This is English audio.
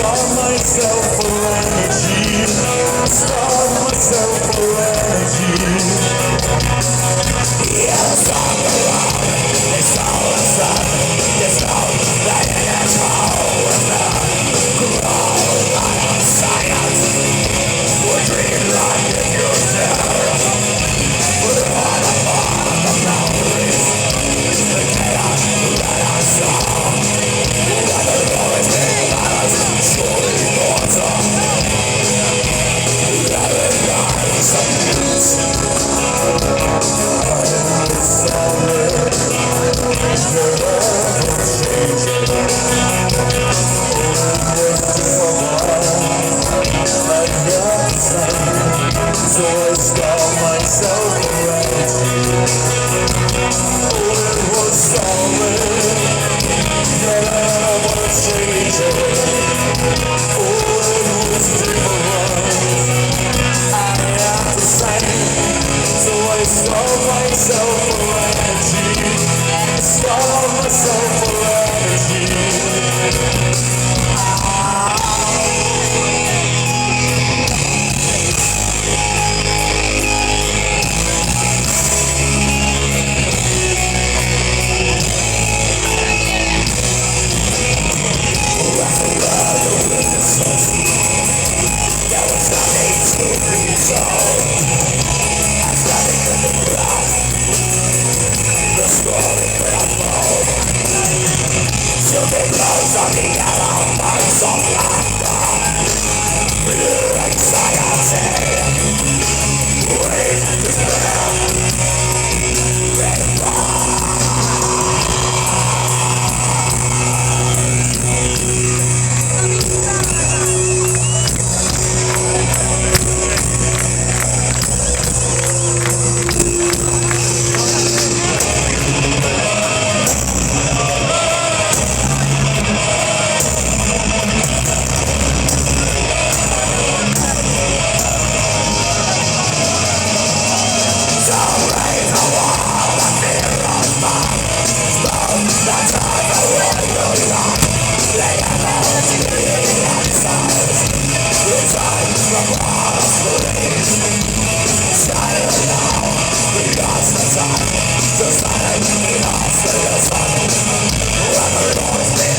starve myself for energy. Starve myself for energy. Yes, on the road. It's all a sun. It's all that it is all in the grow out of science. We're dreaming like the future. We're all upon the memories. The chaos that I saw. Whether always being honest, slowly thoughts of every night some news. Solid, never changing. So I starve myself for energy. Oh, it was solid, never changing. Oh, it was different. I have to say, so I starve myself for energy. Starve myself for energy. Just